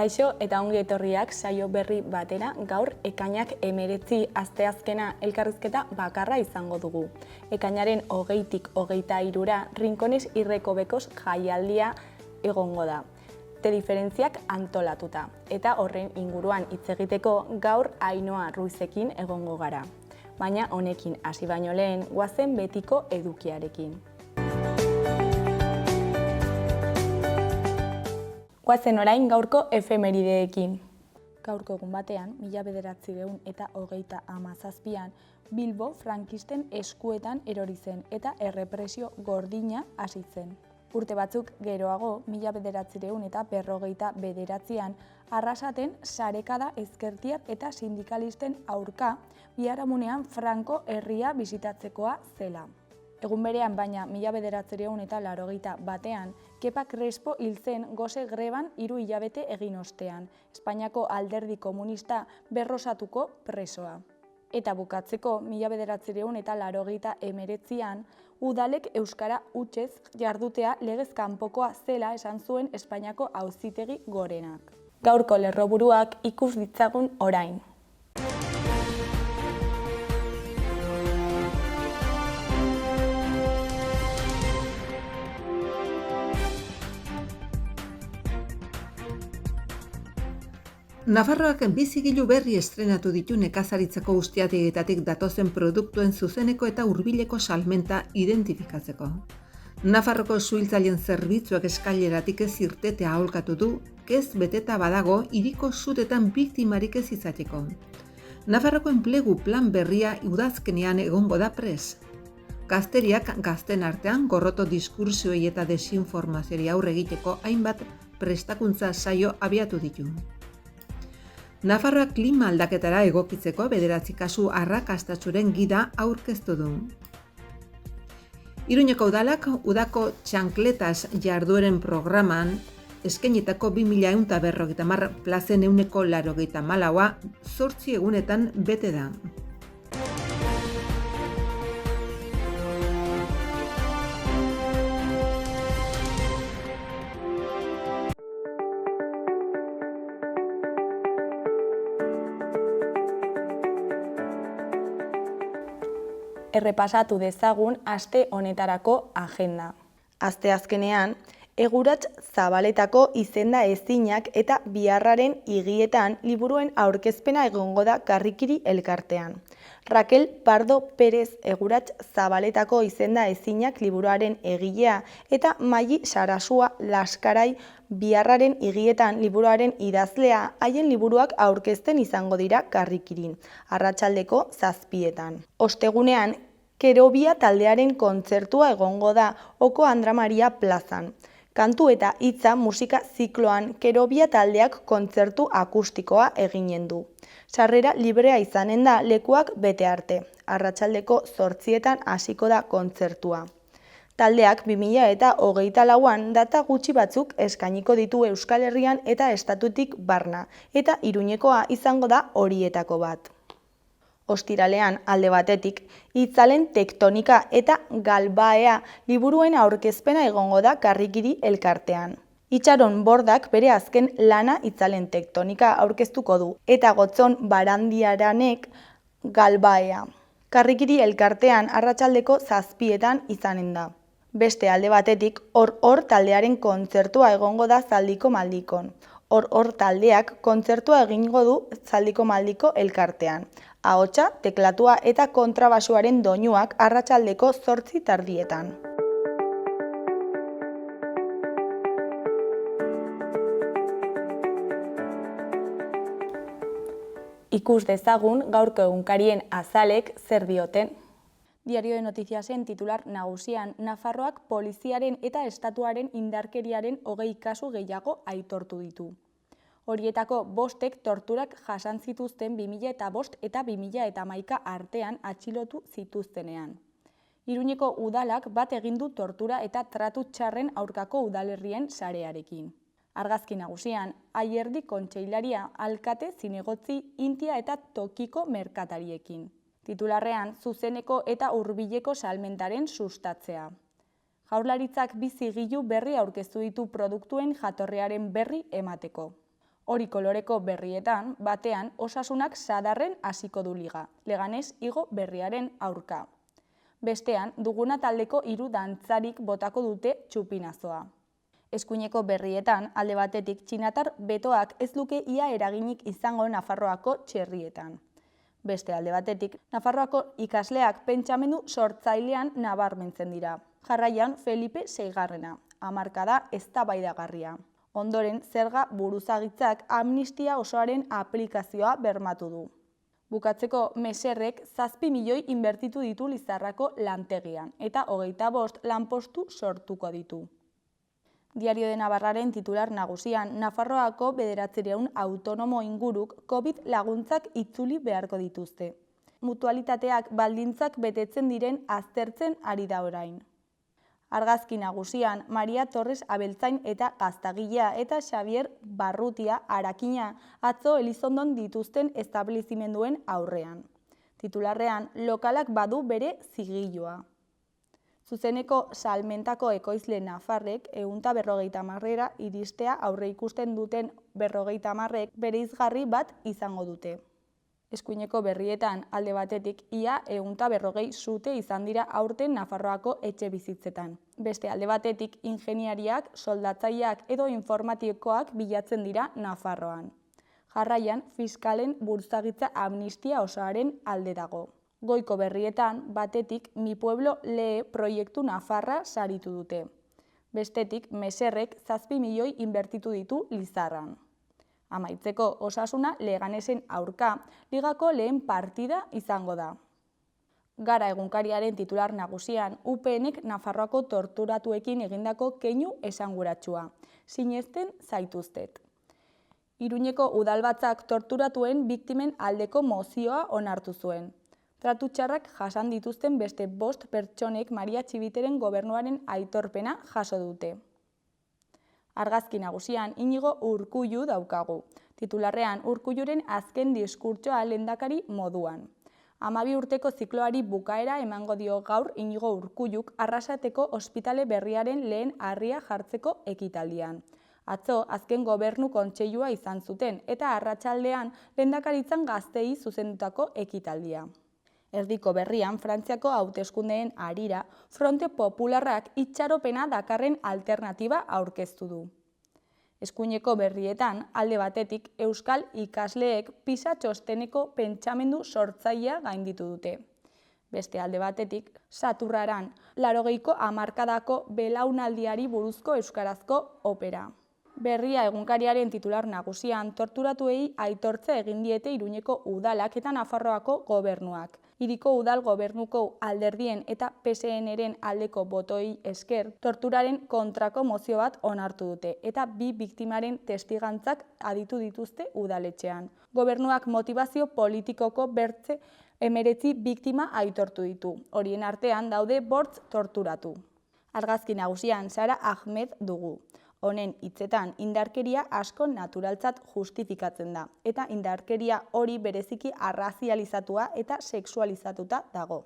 Kaixo eta ongi etorriak saio berri batera, gaur ekainak 19 asteazkena elkarrizketa bakarra izango dugu. Ekainaren 20tik 23ra Rinkones Irrekobekos jaialdia egongo da. Diferentziak antolatuta eta horren inguruan hitz egiteko gaur Ainhoa Ruizekin egongo gara. Baina honekin hasi baino lehen goazen betiko edukiarekin. Goazen orain gaurko efemerideekin. Gaurko egun batean, 1937an Bilbo frankisten eskuetan erori zen eta errepresio gordina hasi zen. Urte batzuk geroago, 1959an Arrasaten sarekada ezkertiar eta sindikalisten aurka biharamunean Franco herria bisitatzekoa zela. Egun berean baina 1981an Kepa Crespo hil zen gose greban 3 hilabete egin ostean, Espainiako alderdi komunista berrosatuko presoa. Eta bukatzeko 1989an udalek euskara hutsez jardutea legez kanpokoa zela esan zuen Espainiako Auzitegi Gorenak. Gaurko lerroburuak ikus ditzagun orain. Nafarroak bizigilu berri estrenatu ditu nekazaritzako ustiategietatik datozen produktuen zuzeneko eta hurbileko salmenta identifikatzeko. Nafarroko suhiltzaileen zerbitzuak eskaileratik ez irtetea aholkatu du, kez beteta badago hiriko sutetan biktimarik ez izateko. Nafarroko enplegu plan berria udazkenean egongo da prest. Gazteriak gazten artean gorroto diskursioei eta desinformazioari aurre egiteko hainbat prestakuntza saio abiatu ditu. Nafarroak klima aldaketara egokitzeko 9 kasu arrakastatsuren gida aurkeztu du. Iruñeko udalak udako txankletas jardueren programan eskainitako 2150 plazen 84%, 8 egunetan bete da. Errepasatu dezagun aste honetarako agenda. Asteazkenean, Egurats Zabaletako izenda ezinak eta Biarraren higietan liburuen aurkezpena egongo da Karrikiri elkartean. Raquel Pardo Perez Egurats Zabaletako izenda ezinak liburuaren egilea eta Maili Sarasua Laskarai Biarraren higietan liburuaren idazlea haien liburuak aurkezten izango dira Karrikirin, arratsaldeko 7etan. Ostegunean, Kerobia taldearen kontzertua egongo da Oko Andra Maria plazan. Kantu eta hitza musika zikloan Kerobia taldeak kontzertu akustikoa eginen du. Sarrera librea izanen da lekuak bete arte. Arratsaldeko 8etan hasiko da kontzertua. Taldeak 2024an data gutxi batzuk eskainiko ditu Euskal Herrian eta estatutik barna, eta Iruñekoa izango da horietako bat. Ostiralean alde batetik, Itzalen tektonika eta Galbaea liburuen aurkezpena egongo da Karrikiri elkartean. Itxaron Bordak bere azken lana Itzalen tektonika aurkeztuko du, eta Gotzon Barandiaranek Galbaea. Karrikiri elkartean arratsaldeko 7etan izanen da. Beste alde batetik, Hor taldearen kontzertua egongo da Zaldiko Maldikon. Hor taldeak kontzertua egingo du Zaldiko Maldiko elkartean. Ahotsa, teklatua eta kontrabasuaren doinuak arratsaldeko 8 tardietan. Ikus dezagun gaurko egunkarien azalek zer dioten. Diario de Noticiasen titular nagusian, Nafarroak poliziaren eta estatuaren indarkeriaren 20 kasu gehiago aitortu ditu. Horietako 5ek torturak jasan zituzten 2005 eta 2011 artean atxilotu zituztenean. Iruñeko udalak bat egin du tortura eta tratu txarren aurkako udalerrien sarearekin. Argazki nagusian, Ayerdi kontseilaria, alkate, zinegotzi, intia eta tokiko merkatariekin. Titularrean, zuzeneko eta hurbileko salmentaren sustatzea. Jaurlaritzak 2 zigilu berri aurkeztu ditu produktuen jatorriaren berri emateko. Hori koloreko berrietan, batean, Osasunak Sadarren hasiko du liga, Leganés igo berriaren aurka. Bestean, Duguna taldeko 3 dantzarik botako dute txupinazoa. Eskuineko berrietan, alde batetik, txinatar betoak ez luke ia eraginik izango Nafarroako txerrietan. Beste alde batetik, Nafarroako ikasleak pentsamendu sortzailean nabarmentzen dira. Jarraian, Felipe Seigarrena, hamarkada eztabaidagarria. Ondoren, zerga buruzagitzak amnistia osoaren aplikazioa bermatu du. Bukatzeko, Meserrek 7 milioi inbertitu ditu Lizarrako lantegian eta 25 lanpostu sortuko ditu. Diario de Navarraren titular nagusian, Nafarroako 900 autonomo inguruk COVID laguntzak itzuli beharko dituzte. Mutualitateak baldintzak betetzen diren aztertzen ari da orain. Argazki nagusian, Maria Torres Abeltzain eta Gaztagilea eta Xavier Barrutia Arakina atzo Elizondon dituzten establezimenduen aurrean. Titularrean, lokalak badu bere zigilloa. Zuzeneko salmentako ekoizle nafarrek 150 iristea aurre ikusten duten 50 bereizgarri bat izango dute. Eskuineko berrietan, alde batetik, ia 150 sute izan dira aurten Nafarroako etxe bizitzetan. Beste alde batetik, ingeniariak, soldatzaileak edo informatikoak bilatzen dira Nafarroan. Jarraian, fiskalen buruzagitza amnistia osoaren alde dago. Goiko berrietan, batetik, Mi Pueblo Lee proiektu Nafarra saritu dute. Bestetik, Meserrek 7 milioi inbertitu ditu Lizarran. Amaitzeko, Osasuna Leganesen aurka, ligako lehen partida izango da. Gara egunkariaren titular nagusian, UPNek Nafarroako torturatuekin egindako keinu esanguratsua. Sinesten zaituztet. Iruñeko udalbatzak torturatuen biktimen aldeko mozioa onartu zuen. Tratu txarrak jasan dituzten beste 5 pertsonek Maria Txibiteren gobernuaren aitorpena jaso dute. Argazki nagusian, Inigo Urkullu daukagu. Titularrean, Urkulluren azken diskurtsoa lehendakari moduan. 12 urteko zikloari bukaera emango dio gaur Inigo Urkulluk Arrasateko ospitale berriaren lehen harria jartzeko ekitaldian. Atzo, azken gobernu kontseilua izan zuten eta arratsaldean lehendakaritzan gazteei zuzendutako ekitaldia. Erdiko berrian, Frantziako hauteskundeen harira, Fronte Popularrak itxaropena dakarren alternatiba aurkeztu du. Eskuineko berrietan, alde batetik, euskal ikasleek PISA txosteneko pentsamendu sortzailea gainditu dute. Beste alde batetik, Saturraran, 80ko hamarkadako belaunaldiari buruzko euskarazko opera. Berria egunkariaren titular nagusian, torturatuei aitortza egin diete Iruñeko udalak eta Nafarroako gobernuak. Hiriko udal gobernuko alderdien eta PSN-ren aldeko botoi esker, torturaren kontrako mozio bat onartu dute eta 2 biktimaren testigantzak aditu dituzte udaletxean. Gobernuak motivazio politikoko bertze 19 biktima aitortu ditu. Horien artean daude 5 torturatu. Argazki nagusian Sara Ahmed dugu. Honen hitzetan, indarkeria asko naturaltzat justifikatzen da, eta indarkeria hori bereziki arrazializatua eta sexualizatuta dago.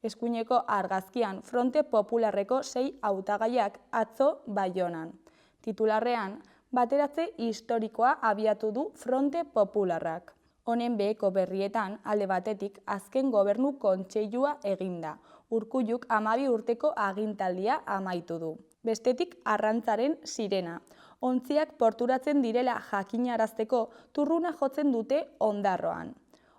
Eskuineko argazkian, Fronte Popularreko 6 hautagaiak atzo Baionan. Titularrean, bateratze historikoa abiatu du Fronte Popularrak. Honen beheko berrietan, alde batetik, azken gobernu kontseilua eginda. Urkulluk 12 urteko agintaldia amaitu du. Bestetik, arrantzaren sirena. Ontziak porturatzen direla jakinarazteko turruna jotzen dute Ondarroan.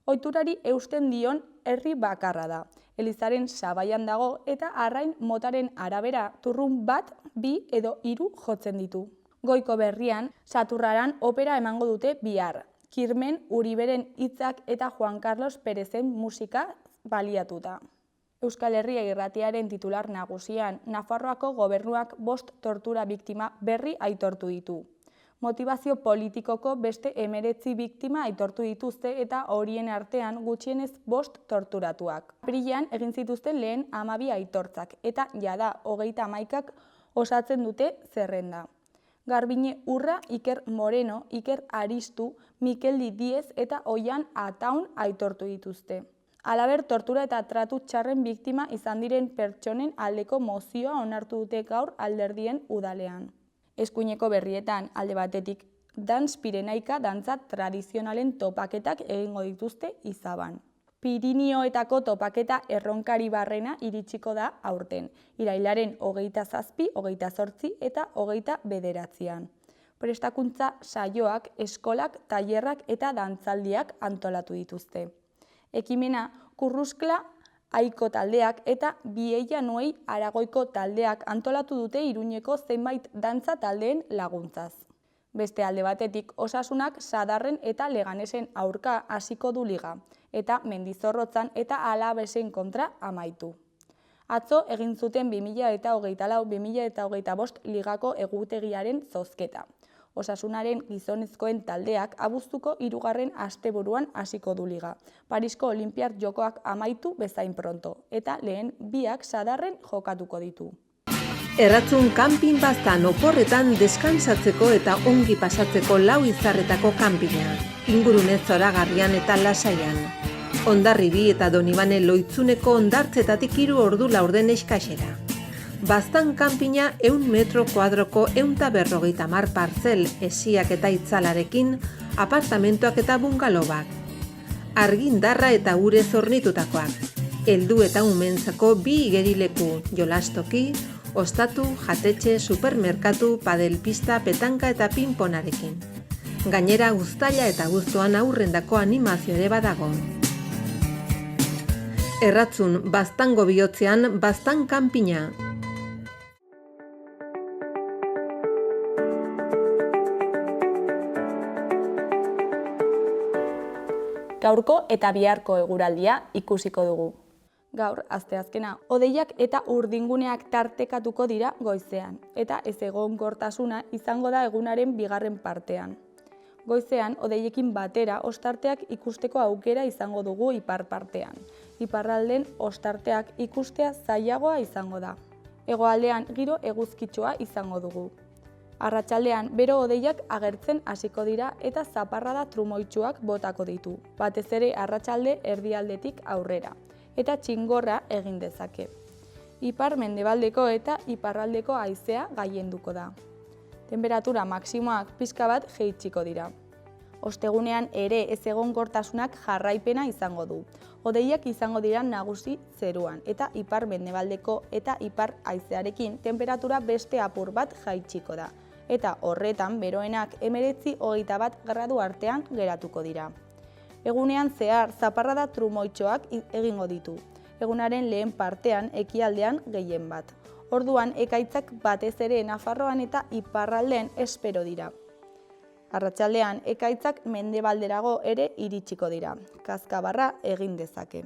Ohiturari eusten dion herri bakarra da. Elizaren sabaian dago eta arrain motaren arabera turrun 1, 2 edo 3 jotzen ditu. Goiko berrian, Saturraran opera emango dute bihar. Kirmen Uriberen hitzak eta Juan Carlos Perezen musika baliatuta. Euskal Herria Irratiaren titular nagusian, Nafarroako gobernuak 5 tortura biktima berri aitortu ditu. Motivazio politikoko beste 19 biktima aitortu dituzte eta horien artean gutxienez 5 torturatuak. Aprilean egin zituzten lehen 12 aitortzak eta jada 31ak osatzen dute zerrenda. Garbine Urra, Iker Moreno, Iker Aristu, Mikeldi Diez eta Oian Ataun aitortu dituzte. Halaber, tortura eta tratu txarren biktima izan diren pertsonen aldeko mozioa onartu dute gaur alderdien udalean. Eskuineko berrietan, alde batetik, Dans Pirenaika dantza tradizionalen topaketak egingo dituzte Izaban. Pirinioetako topaketa erronkari barrena iritsiko da aurten, irailaren 27, 28 eta 29. Prestakuntza saioak, eskolak, tailerrak eta dantzaldiak antolatu dituzte. Ekimena Kurruskla Aiko taldeak eta Bieia Nuei Aragoiko taldeak antolatu dute Iruñeko zenbait dantza taldeen laguntzaz. Beste alde batetik, Osasunak Sadarren eta Leganesen aurka hasiko du liga, eta Mendizorrotzan eta Alabesen kontra amaitu. Atzo egin zuten 2024-2025 ligako egutegiaren zozketa. Osasunaren gizonezkoen taldeak abuztuko 3. asteburuan hasiko du liga. Parisko Olinpiar Jokoak amaitu bezain pronto, eta lehen biak Sadarren jokatuko ditu. Erratzun kanpin baztan oporretan deskansatzeko eta ongi pasatzeko 4 izarretako kanpina. Ingurune zoragarrian eta lasaian. Hondarribi eta Donibane Loitzuneko hondartzetatik 3 ordu laurden eskaxera. Baztan kanpina 100 metro kuadroko 150 partzel esiak eta itzalarekin, apartamentoak eta bungalobak. Argindarra eta urez hornitutakoak. Heldu eta umentzako 2 igerileku, jolastoki, ostatu, jatetxe, supermerkatu, padelpista, petanka eta pinponarekin. Gainera uztaila eta abuztuan aurrendako animazio ere badago. Erratzun baztango bihotzean baztan kanpina. Gaurko eta biharko eguraldia ikusiko dugu. Gaur, asteazkena, hodeiak eta urdinguneak tartekatuko dira goizean, eta ezegonkortasuna izango da egunaren bigarren partean. Goizean, hodeiekin batera ostarteak ikusteko aukera izango dugu ipar partean. Iparralden ostarteak ikustea zailagoa izango da. Hegoaldean giro eguzkitsua izango dugu. Arratsaldean bero hodeiak agertzen hasiko dira eta zaparrada trumoitsuak botako ditu, batez ere arratsalde erdialdetik aurrera, eta txingorra egin dezake. Ipar mendebaldeko eta iparraldeko haizea gailenduko da. Temperatura maksimoak pixka bat jaitsiko dira. Ostegunean ere ezegonkortasunak jarraipena izango du. Hodeiak izango dira nagusi zeruan eta ipar mendebaldeko eta ipar haizearekin temperatura beste apur bat jaitsiko da. Eta horretan beroenak 19-21 gradu artean geratuko dira. Egunean zehar zaparrada trumoitxoak egingo ditu. Egunaren lehen partean ekialdean gehien bat. Orduan ekaitzak batez ere Nafarroan eta iparraldean espero dira. Arratsaldean ekaitzak mendebalderago ere iritsiko dira. Kazkabarra egin dezake.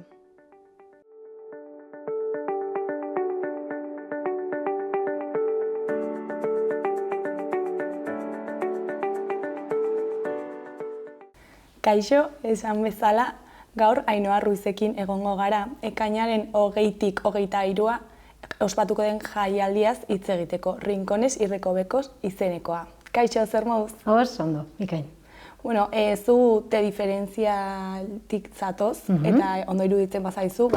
Kaixo, esan bezala, gaur Ainhoa Ruizekin egongo gara, ekainaren 20-tik 23 ospatuko den jaialdiaz hitz egiteko, Rinkones y Recovecos izenekoa. Kaixo, zer moduz? Ondo, bikain. Bueno, zu te diferentziatik zatoz, eta ondo iruditzen bazaizu,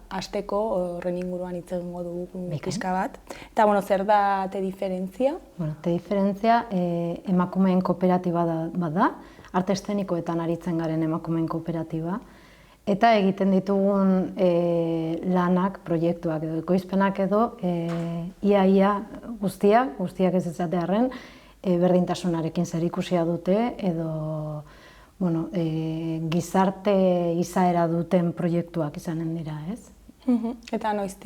hasteko horren inguruan hitz egingo dugu pixka bat. Eta, zer da te diferentzia? Te diferentzia emakumeen kooperatiba bat da, arte eszenikoetan aritzen garen emakumeen kooperatiba, eta egiten ditugun lanak, proiektuak edo ekoizpenak edo ia guztiak ez izatearren, berdintasunarekin zerikusia dute edo gizarte izaera duten proiektuak izanen dira, ez? Eta noiz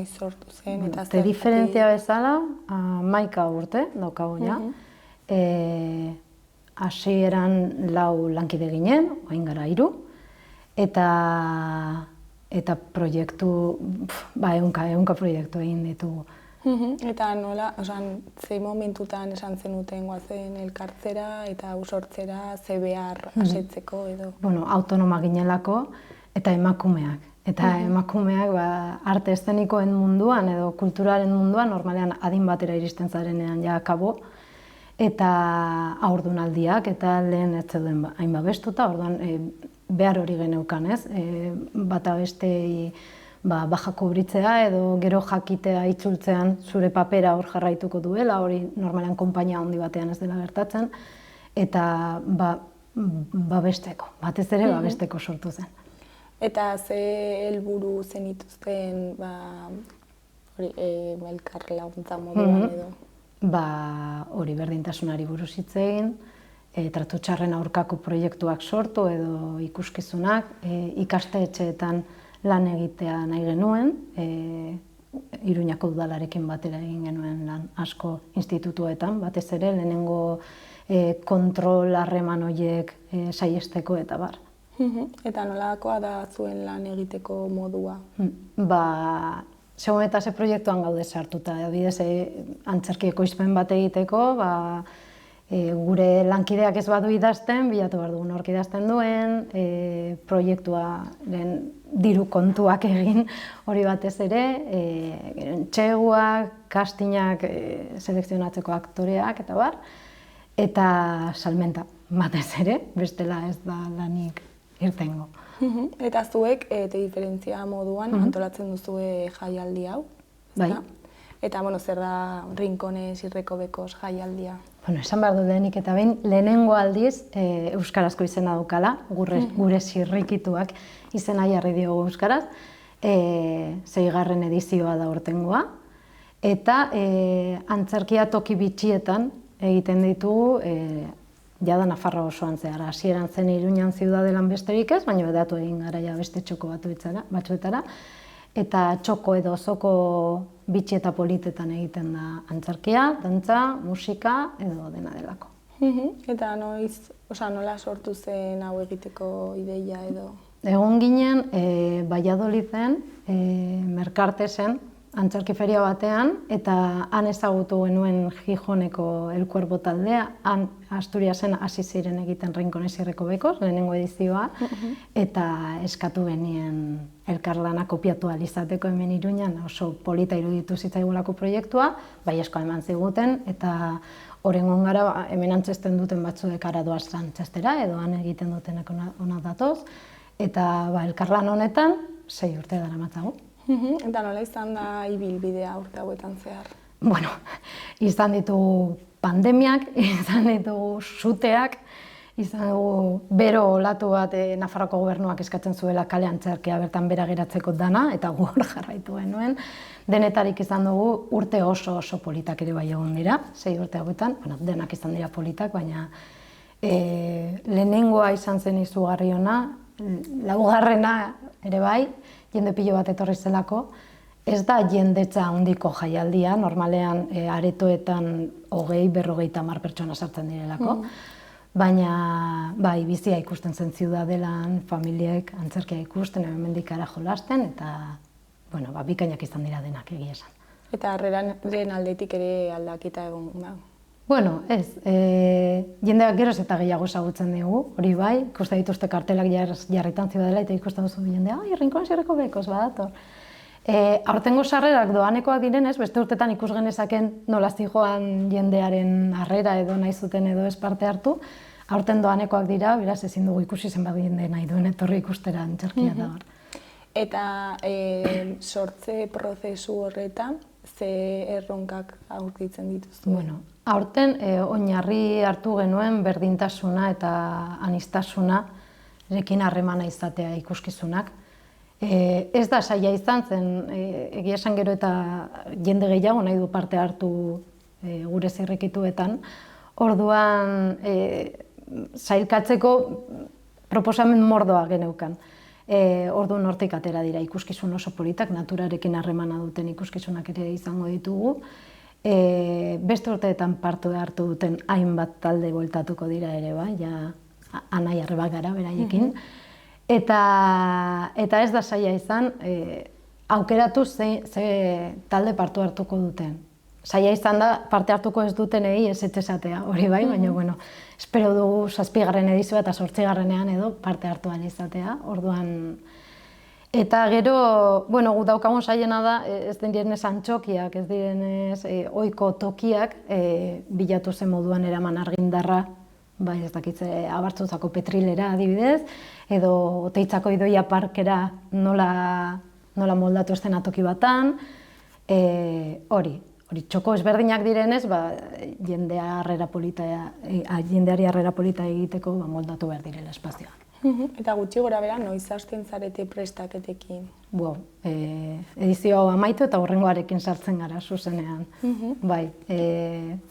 sortu zen? Te diferentzia bezala, 11 urte daukagu ja. Hasieran 4 lankide ginen, orain gara 3, eta proiektu, ehunka proiektu egin ditugu. Eta nola, ze momentutan esan zenuten guazen elkartzera eta sortzera, ze behar asetzeko edo? Autonoma ginelako eta emakumeak. Eta emakumeak arte eszenikoen munduan edo kulturaren munduan normalean adin batera iristen zarenean ja akabo, eta haurdunaldiak eta lehen ez zeuden hain babestuta, orduan behar hori geneukan, ez? Bata bestei baja kubritzea edo gero jakitea itzultzean zure papera hor jarraituko duela, hori normalean konpainia handi batean ez dela gertatzen, eta babesteko, batez ere babesteko sortu zen. Eta ze helburu zenituzten elkar laguntza moduan edo? Hori berdintasunari buruz hitz egin, tratu txarren aurkako proiektuak sortu edo ikuskizunak, ikastetxeetan lan egitea nahi genuen, Iruñako udalarekin batera egin genuen lan asko institutuetan, batez ere lehenengo kontrol harreman horiek saihesteko eta bar. Eta nolakoa da zuen lan egiteko modua? Segun eta ze proiektuan gaude sartuta, adibidez antzerki ekoizpen bat egiteko, gure lankideak ez badu idazten, bilatu behar dugu nork idazten duen, proiektuaren diru kontuak egin hori batez ere, txeguak, castingak selekzionatzeko aktoreak eta bar, eta salmenta batez ere, bestela ez da lanik irtengo. Eta zuek, diferentzia moduan, antolatzen duzue jaialdi hau? Bai. Eta, zer da Rinkones Irrekobekos jaialdia? Esan behar dut lehenik eta behin, lehenengo aldiz euskarazko izena daukala, gure zirrikituak izena jarri diogu euskaraz, 6. edizioa da aurtengoa, eta antzerkia toki bitxietan egiten ditugu, jada Nafarroa osoan zehar, hasieran zen Iruñan ziudadelan besterik ez, baina bedatu egin gara ja beste txoko batzuetara, eta txoko edo zoko bitxi eta politetan egiten da antzerkia, dantza, musika edo dena delako. Eta nola sortu zen hau egiteko ideia edo? Egon ginen Valladoliden, Merkartesen, antzerki feria batean, eta han ezagutu genuen Gijoneko El Cuervo taldea, han Asturiasen hasi ziren egiten Rinkones Irrekobekos, lehenengo edizioa, eta eskatu genien elkarlana kopiatu ahal izateko hemen Iruñan, oso polita iruditu zitzaigulako proiektua, baiezkoa eman ziguten, eta horrengon gara hemen antzesten duten batzuek ara doaz antzestera, edo han egiten dutenak ona datoz, eta elkarlan honetan 6 urte daramatzagu. Eta nola izan da ibilbidea urte hauetan zehar? Izan ditugu pandemiak, izan ditugu suteak, izan dugu bero olatu bat Nafarroako gobernuak eskatzen zuela kale antzerkia bertan bera geratzeko dana, eta gu hor jarraitu genuen. Denetarik izan dugu urte oso politak ere bai egon dira, 6 urte hauetan, denak izan dira politak, baina lehenengoa izan zen izugarri ona, laugarrena ere bai, jende pilo bat etorri zelako, ez da jendetza handiko jaialdia, normalean aretoetan 20-50 pertsona sartzen direlako, baina bizia ikusten zen ziudadelan, familiek antzerkia ikusten, hemendik ara jolasten, eta bikainak izan dira denak egia esan. Eta harreraren aldetik ere aldaketa egon da? Ez, jendeak geroz eta gehiago ezagutzen dugu, hori bai, ikusten dituzte kartelak jarritan ziudadela eta ikusten duzu jendea, Rinkones Irrekobekos badator. Aurtengo sarrerak doanekoak direnez, beste urtetan ikus genezaken nola zijoan jendearen harrera edo nahi zuten edo ez parte hartu, aurten doanekoak dira, beraz ezin dugu ikusi zenbat jende nahi duen etorri ikustera antzerkia da hor. Eta sortze prozesu horretan, ze erronkak aurkitzen dituzu? Aurten oinarri hartu genuen berdintasuna eta aniztasuna rekin harremana izatea ikuskizunak. Ez da saia izan zen, egia esan gero eta jende gehiago nahi du parte hartu gure zirrikituetan. Orduan sailkatzeko proposamen mordoa geneukan. Orduan hortik atera dira ikuskizun oso politak, naturarekin harremana duten ikuskizunak ere izango ditugu. Beste urteetan parte hartu duten hainbat talde bueltatuko dira ere bai, anai arrebak gara beraiekin. Eta ez da saia izan, aukeratu ze talde parte hartuko duten. Saia izan da parte hartuko ez dutenei ez esatea, hori bai, baina espero dugu 7. edizioa eta 8. edo parte hartu ahal izatea, orduan. Eta gero, gu daukagun saiena da, ez direnez antxokiak, ez direnez ohiko tokiak, bilatu zen moduan eraman argindarra, bai ez dakitze Abartzuzako Petrilera adibidez, edo Oteitzako Idoia Parkera nola nola moldatu eszenatoki batan, hori txoko ezberdinak direnez, jendeari harrera polita egiteko moldatu behar direla espazioak. Eta gutxi gora bera, noiz hasten zarete prestaketekin? Edizio hau amaitu eta hurrengoarekin sartzen gara zuzenean. Bai,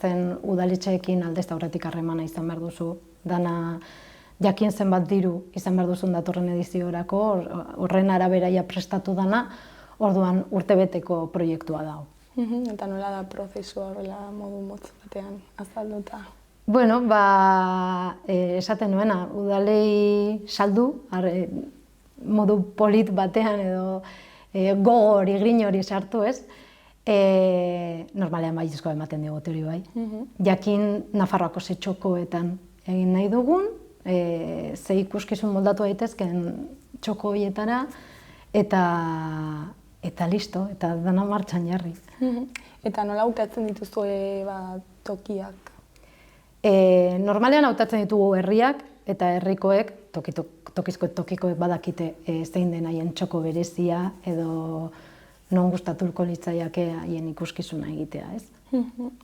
zen udaletxeekin aldez aurretik harremana izan behar duzu, dana jakin zenbat diru izan behar duzun datorren ediziorako, horren araberaia prestatu dana, orduan urtebeteko proiektua dago. Eta nola da prozesua horrela modu motz batean azalduta? Bueno, esaten nuena, udalei saldu, modu polit batean edo gogor, igrin hori sartu ez, normalean baiezkoa ematen digote hori bai. Jakin Nafarroako ze txokoetan egin nahi dugun, ze ikuskizun moldatu daitezken txoko horietara, eta listo, eta dana martxan jarri. Eta nola hautatzen dituzue tokiak? Normalean hautatzen ditugu herriak, eta herrikoek, tokikoek badakite zein den haien txoko berezia, edo non gustaturko litzaiake haien ikuskizuna egitea, ez?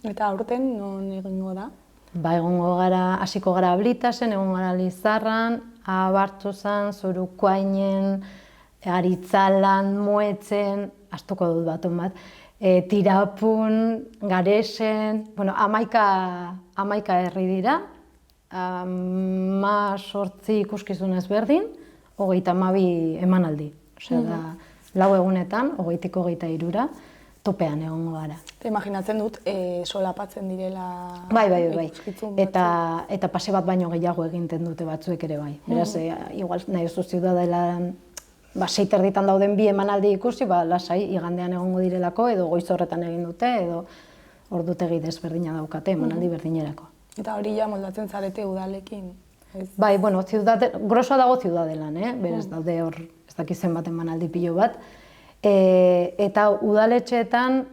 Eta aurten non egingo da? Egongo gara, hasiko gara Blitasen, egongo gara Lizarran, Abartzuzan, Zurukoainen, Aritzalan, Muetzen, astuko dut baton bat, Tirapun, Garesen, 11 herri dira, 18 ikuskizun ezberdin, 32 emanaldi. Osea da, 4 egunetan, 20-23, topean egongo gara. Eta imaginatzen dut, solapatzen direla Bai. ikuskizun batzuk. Eta pase bat baino gehiago eginten dute batzuek ere bai. Beraz, igual nahi oso ziudadelan, 6:30 dauden 2 emanaldi ikusi, lasai igandean egongo direlako, edo goiz horretan egin dute, edo ordutegi desberdina daukate emanaldi berdinerako. Eta hori ja moldatzen zarete udalekin? Bai, grosoa dago ziudadelan, beraz daude hor, ez dakizen bat emanaldi pilo bat, eta udaletxeetan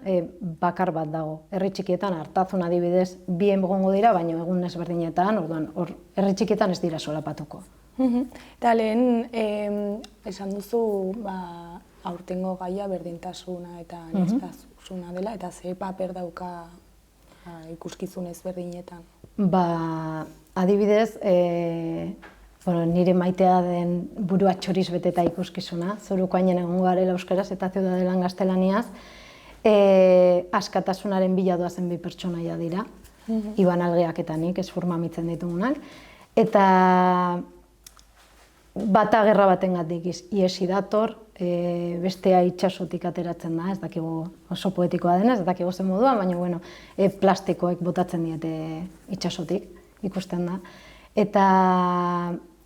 bakar bat dago. Herri txikietan, Artazun adibidez, 2 egongo dira, baina egun ezberdinetan, orduan, herri txikietan ez dira solapatuko. Eta lehen, esan duzu, aurtengo gaia berdintasuna eta aniztasuna dela, eta ze paper dauka ikuskizun ezberdinetan? Adibidez, nire maitea den burua txoriz beteta ikuskizuna, Zurukoainen egongo garela euskaraz eta Ziudadelan gaztelaniaz, askatasunaren bila doazen 2 pertsonaia dira, Iban Algeak eta nik, ez formamitzen ditugunak, eta bata gerra batengatik ihesi dator, bestea itsasotik ateratzen da, ez dakigu oso poetikoa denez, ez dakigu zen moduan, baina plastikoek botatzen diete itsasotik, ikusten da. Eta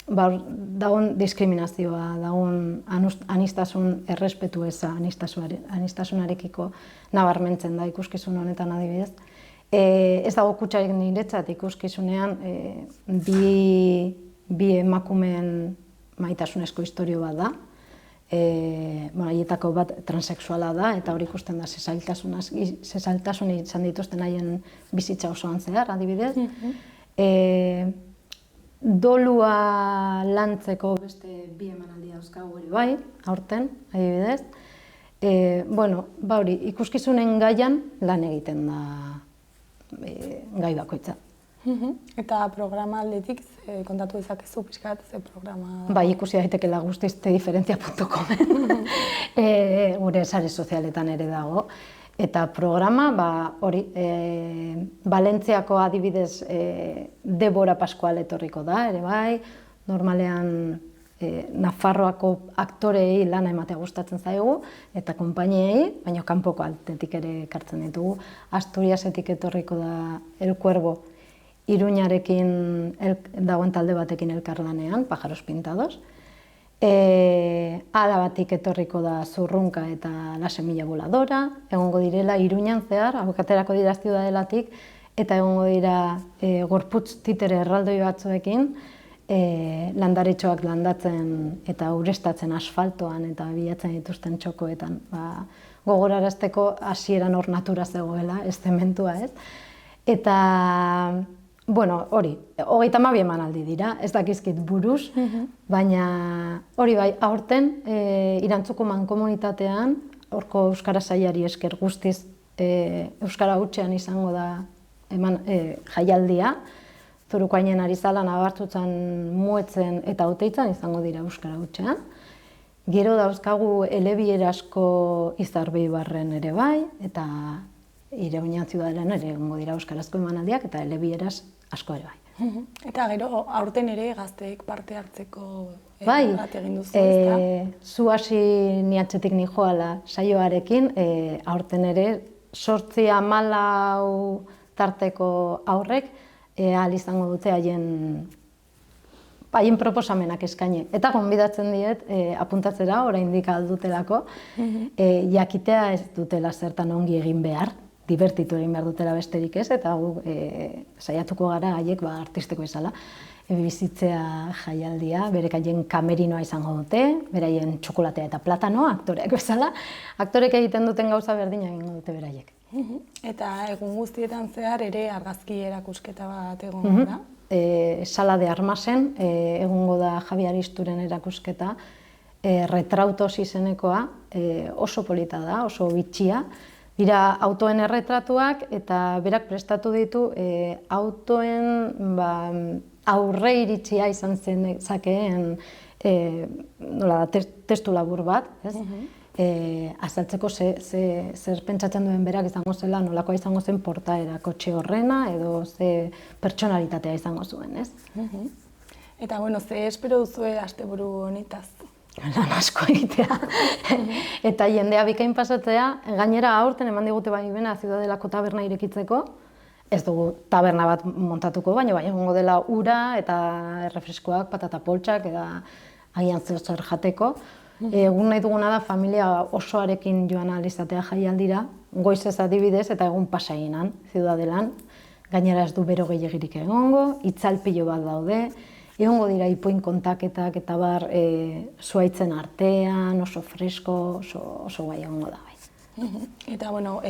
dagoen diskriminazioa, dagoen aniztasun errespetu eza, aniztasunarekiko nabarmentzen da ikuskizun honetan adibidez. Ez dago kutsarik niretzat ikuskizunean, bi emakumeen maitasunezko istorio bat da. Haietako bat transexuala da, eta hori ikusten da zezailtasun izan dituzten haien bizitza osoan zehar, adibidez. Dolua lantzeko beste 2 emanaldi dauzkagu hori bai, aurten, adibidez. Hori, ikuskizunen gaian lan egiten da gai bakoitza. Eta programa aldetik kontatu dezakezu pixkat ze programa? Bai, ikusi daitekela guztiz tediferentzia.com gure sare sozialetan ere dago. Eta programa, hori, Valentziako adibidez Debora Pascual etorriko da, ere bai, normalean Nafarroako aktorei lana ematea gustatzen zaigu, eta konpainiei, baina kanpoko altetik ere ekartzen ditugu. Asturiasetik etorriko da El Cuervo, Iruñarekin dagoen talde batekin elkarlanean, Pájaros Pintados. Arabatik etorriko da Zurrunka eta La Semilla Voladora, egongo direla Iruñan zehar, abokaterako dira Ziudadelatik, eta egongo dira gorputz titere erraldoi batzuekin, landaretxoak landatzen eta urestatzen asfaltoan eta bilatzen dituzten txokoetan. Gogorarazteko hasieran hor natura zegoela, ez zementua ez. Eta Bueno, hori, 32 emanaldi dira, ez dakizkit buruz, baina hori bai, aurten Irantzuko mankomunitatean, horko Euskara Sailari esker guztiz Euskara hutsean izango da jaialdia, Zurukoainen Arizala, Nabartzutzan, Muetzen eta Oteitzan izango dira Euskara hutsean. Gero dauzkagu elebierazko Izarbibarren ere bai, eta Ireuñan Ziudadelen ere egongo dira euskarazko emanaldiak eta elebieraz asko ere bai. Eta gero aurten ere gazteek parte hartzeko bat egin duzu, zu hasi ni atzetik ni joala saioarekin, aurten ere 8-14 tarteko aurrek ahal izango dute haien proposamenak eskaini. Eta gonbidatzen diet apuntatzera, oraindik aldutelako, jakitea ez dutela zertan ongi egin behar, divertitu egin behar dutela besterik ez, eta guk saiatuko gara haiek artisteko bezala bizitzea jaialdia, berekaien kamerinoa izango dute, beraien txokolatea eta platanoa, aktoreak bezala, aktorek egiten duten gauza berdina egingo dute beraiek. Eta egun guztietan zehar ere argazki erakusketa bat egongo da? Sala de Armasen egongo da Javi Aristuren erakusketa, Retrautos izenekoa, oso polita da, oso bitxia. Dira autoen erretratuak eta berak prestatu ditu autoen aurre iritzia izan zakeen testu labur bat, azaltzeko zer pentsatzen duen berak izango zela, nolakoa izango zen portaera kotxe horrena edo ze pertsonalitatea izango zuen, ez? Eta, bueno, ze espero duzue asteburu honetaz? Lan asko egitea. Eta jendea bikain pasatzea, gainera aurten eman digute baimena Ziudadelako taberna irekitzeko, ez dugu taberna bat montatuko, baina egongo dela ura eta errefreskoak, patata poltsak eta agian zer jateko. Egun nahi duguna da familia osoarekin joan ahal izatea jaialdira, goizez adibidez eta egun pasainan Ziudadelan. Gainera ez du bero gehiagirik egongo, itzalpilo bat daude, egongo dira ipuin kontaketak eta bar zuaitzen artean, oso fresko, oso guai egongo da. Eta, bueno,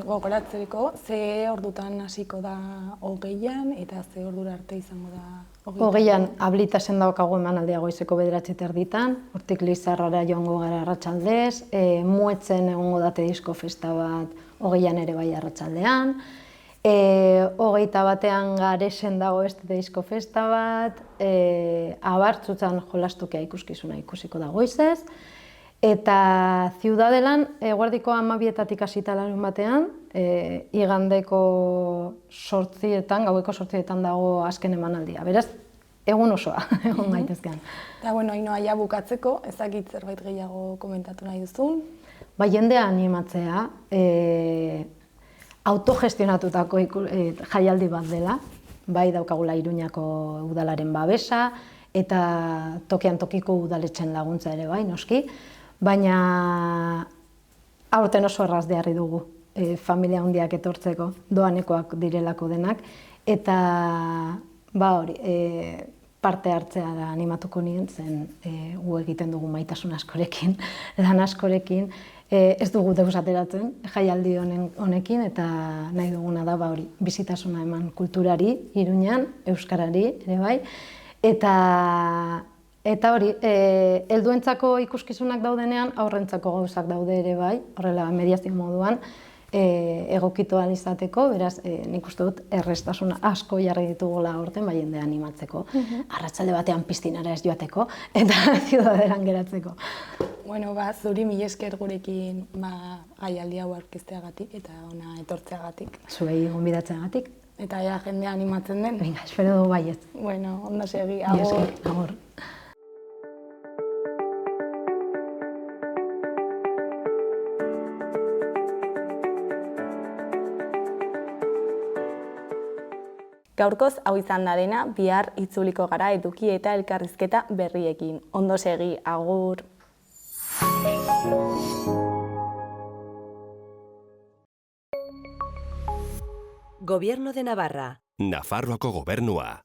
gogoratzeko, ze ordutan hasiko da 20an eta ze ordura arte izango da 20an Ablitasen daukagu emanaldia goizeko 9:30, hortik Lizarrara joango gara arratsaldez, Muetzen egongo da disko festa bat 20an ere bai arratsaldean, 21an Garesen dago disko festa bat, Abartzutzan jolastukia ikuskizuna ikusiko da goizez, eta Ziudadelan eguerdiko 12etatik hasita larunbatean, igandeko 8etan, gaueko 8etan dago azken emanaldia. Beraz, egun osoa, egon gaitezkean. Eta, bueno, Ainhoa, ja bukatzeko, ezakit zerbait gehiago komentatu nahi duzun? Ba, jendea animatzea, autogestionatutako jaialdi bat dela, bai daukagula Iruñako udalaren babesa, eta tokian tokiko udaletxen laguntza ere bai, noski, baina aurten oso erraz beharri dugu familia handiak etortzeko, doanekoak direlako denak, eta hori, parte hartzea da animatuko nien, zen gu egiten dugu maitasun askorekin, lan askorekin, ez dugu deus ateratzen jaialdi honekin, eta nahi duguna da hori, bizitasuna eman kulturari, Iruñan, euskarari ere bai, eta hori, helduentzako ikuskizunak daudenean, aurrentzako gauzak daude ere bai, horrela mediazio moduan, egokitu ahal izateko, beraz, nik uste dut erraztasuna asko jarri ditugula aurten, bai jendea animatzeko, arratsalde batean piztinara ez joateko, eta Ziudadelan geratzeko. Bueno, zuri mila esker gurekin jaialdi hau aurkezteagatik eta ona etortzeagatik. Zuei gonbidatzeagatik. Eta ja jendea animatzen den. Venga, espero dugu baietz. Bueno, ondo segi, agur. Agur. Gaurkoz hau izan da dena, bihar itzuliko gara eduki eta elkarrizketa berriekin. Ondo segi, agur. Gobierno de Navarra. Nafarroako gobernua.